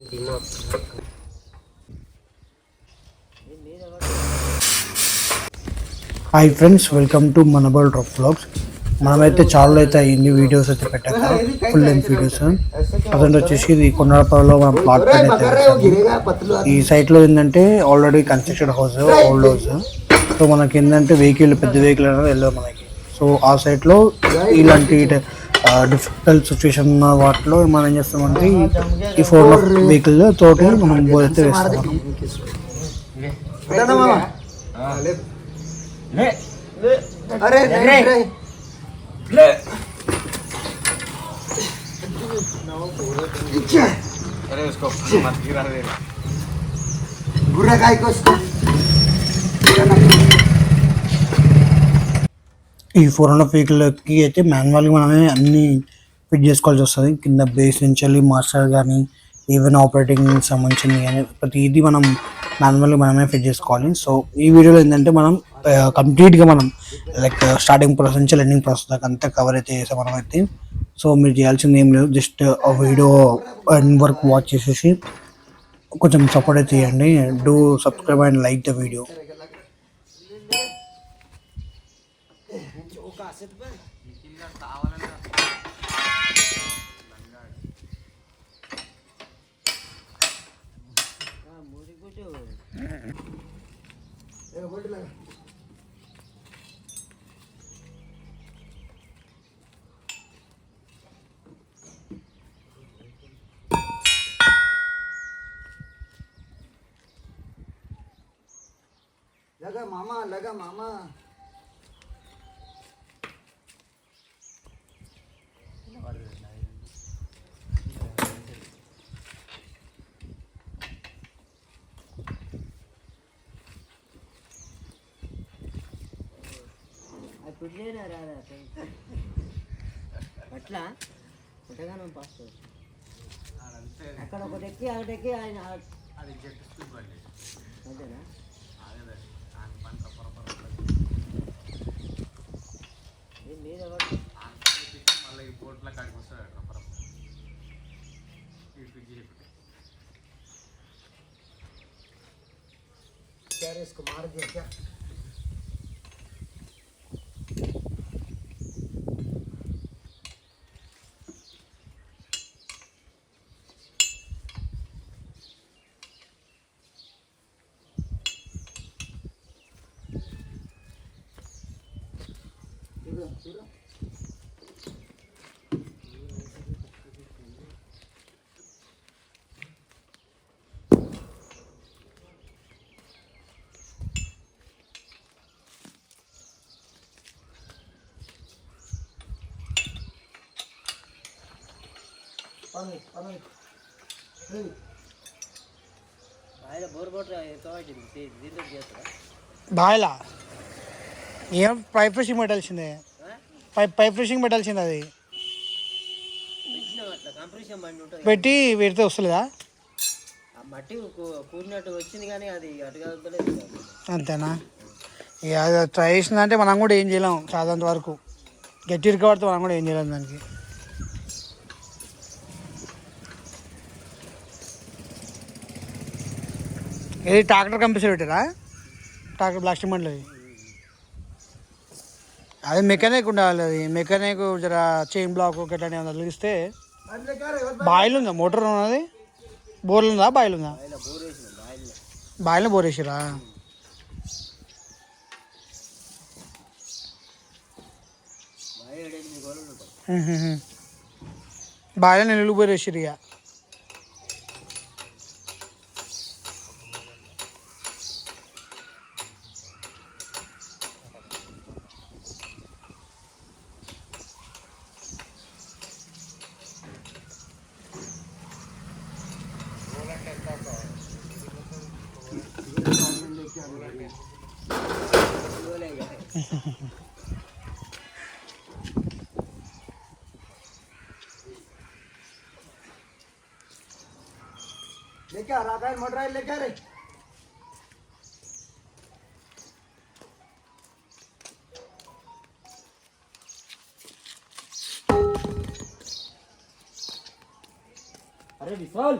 Hi friends, welcome to మనబల్ drop vlogs. మనమైతే చాలా అయితే అయ్యింది వీడియోస్ అయితే పెట్టాక, ఫుల్ లెంత్ వీడియోస్. ప్రజెంట్ వచ్చేసి ఇది కొండపల్లిలో మనం ప్లాట్ ప్లాన్ అయితే వేసాము. ఈ సైట్లో ఏంటంటే already construction house, old house. So మనకి ఏంటంటే వెహికల్, పెద్ద వెహికల్ అనేది వెళ్ళదు మనకి. సో ఆ సైట్లో ఇలాంటి డిఫికల్ట్ సిచ్యువేషన్ ఉన్న వాటిలో మనం ఏం చేస్తామంటే ఈ 4 వెహికల్ తోటి మనం బోర్ అయితే వేస్తాం. अरे उसको मत गिरा दे गुर्रा गाय को उसको ఈ 400 వెహికల్కి అయితే మాన్యువల్గా మనమే అన్ని ఫిట్ చేసుకోవాల్సి వస్తుంది. కింద బేస్ నుంచి వెళ్ళి మాస్టర్ కానీ ఈవెన్ ఆపరేటింగ్ సంబంధించింది కానీ ప్రతిదీ మనం మాన్యువల్గా మనమే ఫిట్ చేసుకోవాలి. సో ఈ వీడియోలో ఏంటంటే మనం కంప్లీట్గా మనం లైక్ స్టార్టింగ్ ప్రాసెస్ నుంచి ఎండింగ్ ప్రాసెస్ దాకా అంతా కవర్ అయితే చేసాం మనం అయితే. సో మీరు చేయాల్సింది ఏం లేదు, జస్ట్ ఆ వీడియో ఎండ్ వరకు వాచ్ చేసేసి కొంచెం సపోర్ట్ అయితే చేయండి. Do subscribe and like the video. लगा मामा लगा मामा అట్లా పుట్టగానే పాస్ అక్కడ ఒకటి ఎక్కి అక్కడెక్కి ఆయన అంతేనా మళ్ళీ ఈ బోట్ల కాడికి వస్తాడు इसको मार दिया क्या బాయ్లా ఏం పైప్ ఫ్రెషింగ్ పెట్టాల్సిందే, పైప్ ఫ్రెషింగ్ పెట్టాల్సిందే. అది పెట్టి పెడితే వస్తుందా? మట్టి కూడినట్టు వచ్చింది కానీ అది అటుగా అంతేనా? ఇక అది ట్రై చేసిందంటే మనం కూడా ఏం చేయలేం. చాలంత వరకు గట్టి ఇరుకబడితే మనం కూడా ఏం చేయలేం దానికి. ఇది ట్రాక్టర్ కంపెనీ పెట్టారా? ట్రాక్టర్ ప్లాస్టిక్ బండ్లు అది మెకానిక్ ఉండాలి. అది మెకానిక్ జర చైన్ బ్లాక్ గట్లా ఏమన్నా తగిలిస్తే. బాయిల్ ఉందా? మోటార్ ఉన్నది? బోర్లు ఉందా? బాయిల్ ఉందా? బాయిల్లో బోర్ వేసిరా? బాయిలో నీళ్ళు బోర్ వేసిరు. ఇక लेके आ रहा है मोटर लेके आ रहे अरे विशाल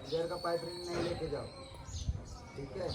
इधर का पाइप रिंग नहीं लेके जाओ, ठीक है।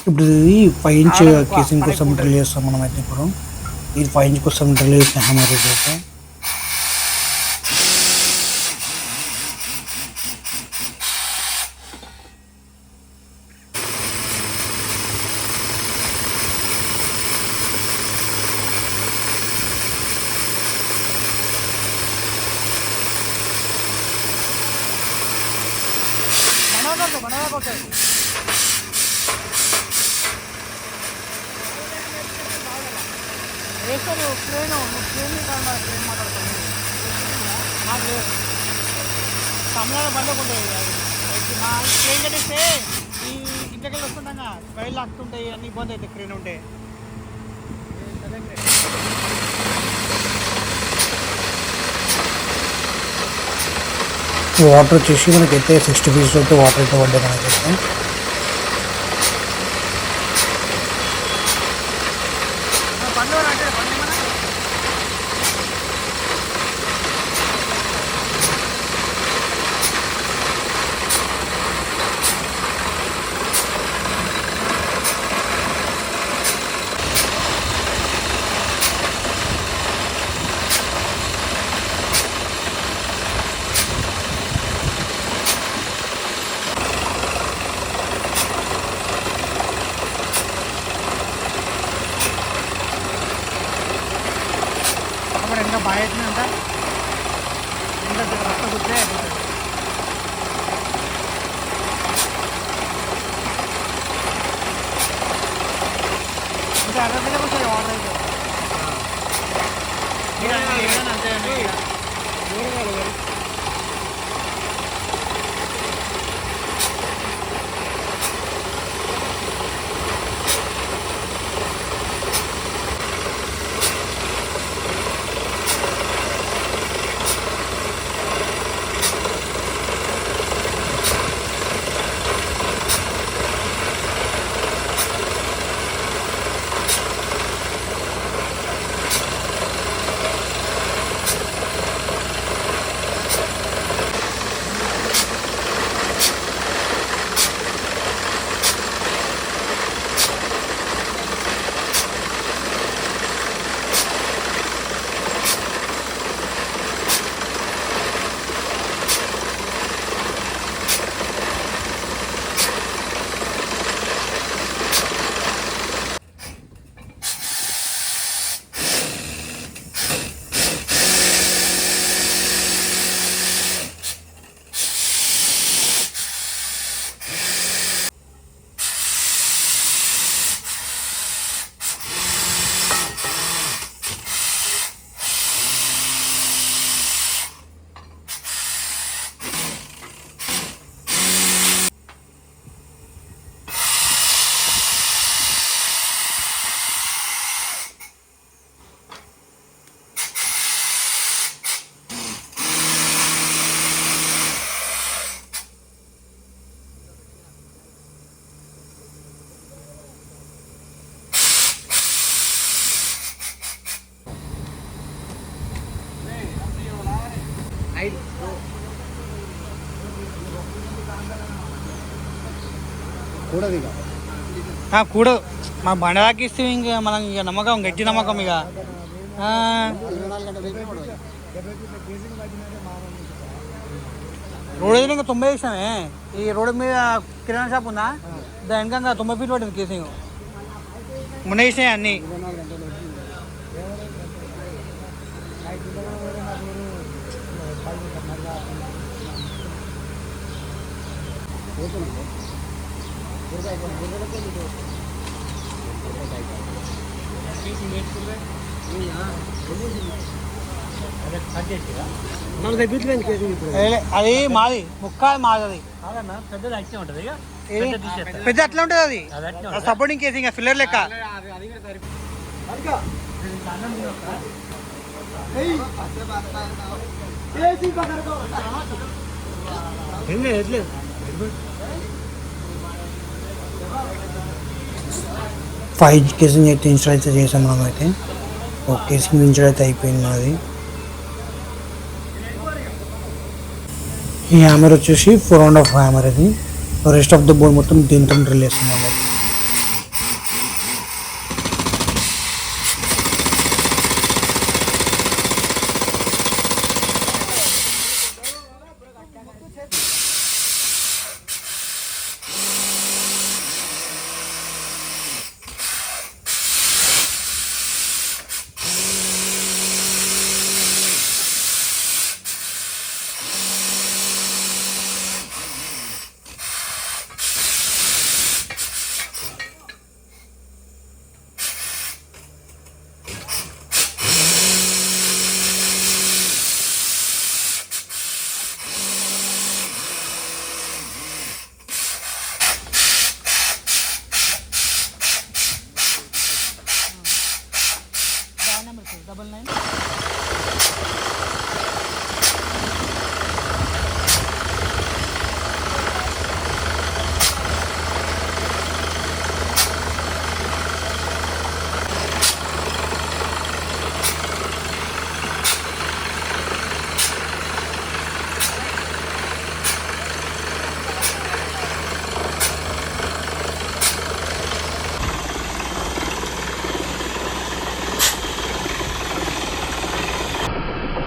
ఇప్పుడు ఇది 5 ఇంచ్ కేసింగ్ కోసం డ్రిల్ చేస్తాం మనం అయితే. ఇప్పుడు ఇది 5 ఇంచ్ కోసం డ్రిల్ చేసిన హ్యామర్ ఇది అయితే. సమయాలు బండకుంటాయి. మా క్రేన్ కట్టేస్తే ఈ ఇంటికి వస్తుండగా వైర్లు లాక్తుంటాయి, అన్ని ఇబ్బంది అవుతాయి క్రేన్ ఉంటే. వాటర్ వచ్చేసి మనకైతే 60 ఫీట్స్ అయితే వాటర్ అయితే పడ్డాయి మనకైతే. ఏదైనా అంతే అండి ఇక. కూడా మా బండదాకి ఇస్తే ఇంకా మనం ఇక నమ్మకం గట్టి నమ్మకం ఇక రోడ్ అయితే ఇంకా 90 వేసామే. ఈ రోడ్డు మీద కిరాణా షాప్ ఉందా, దాని వెనక 90 ఫీట్ పట్టింది కేసింగ్. మొన్న వేసినాయి అన్నీ. అది మాది ముక్కాది మాది. అది పెద్ద అట్లా ఉంటుంది. అది సపోర్టింగ్ కేసింగ్ ఫిల్లర్ లెక్క. ఫైవ్ కేసింగ్ అయితే ఇన్స్టాల్ అయితే చేసాం మనం. అయితే ఒక కేసింగ్ ఇన్స్టాల్ అయితే అయిపోయింది మాది. ఈ హ్యామర్ వచ్చేసి 4.5 హ్యామర్. ఇది రెస్ట్ ఆఫ్ ద బోర్డ్ మొత్తం దీంతో డ్రిల్ చేస్తున్నాం.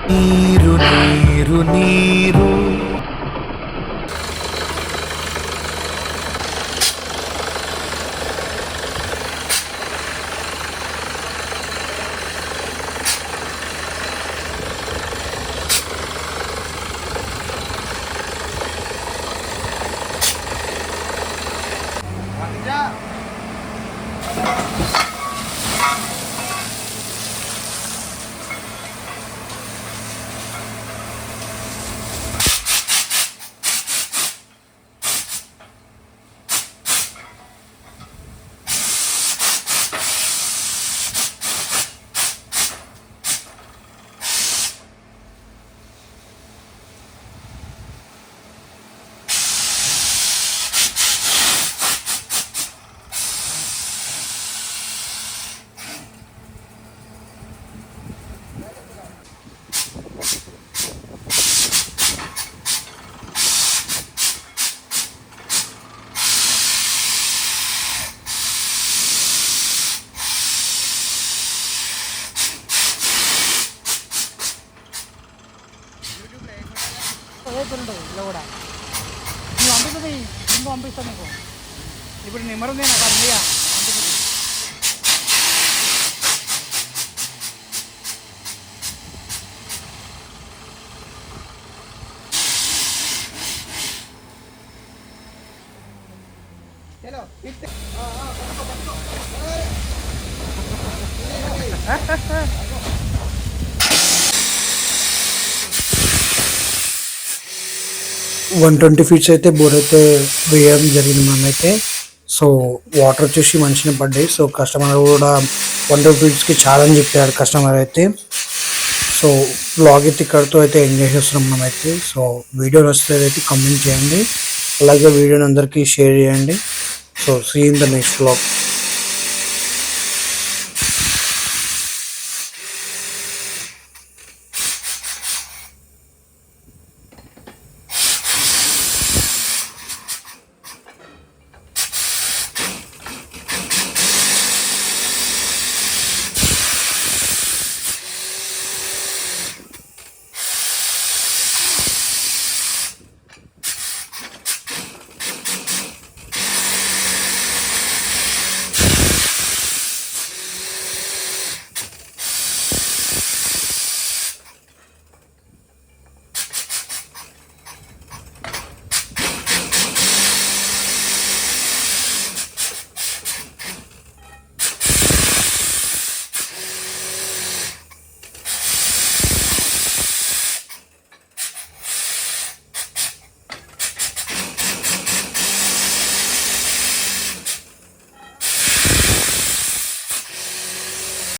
నీరు నీరు నీరు ఉంటుంది ఇలా కూడా నువ్వు పంపిస్తుంది ముందు పంపిస్తాను నీకు ఇప్పుడు నెంబర్ ఉంది నాకు అది ఉందిగా పంపిస్తుంది चलो 120 ఫీట్స్ అయితే బోర్ అయితే వేయడం జరిగింది మనమైతే. సో వాటర్ వచ్చేసి మంచిగా పడ్డాయి. సో కస్టమర్ కూడా 120 ఫీట్స్కి ఛాలెంజ్ చెప్పాడు కస్టమర్ అయితే. సో బ్లాగ్ అయితే ఇక్కడితో అయితే ఎంజాయ్ చేస్తున్నాం మనమైతే. సో వీడియో నచ్చితే అయితే కమెంట్ చేయండి, అలాగే వీడియోని అందరికీ షేర్ చేయండి. So see in the next blog.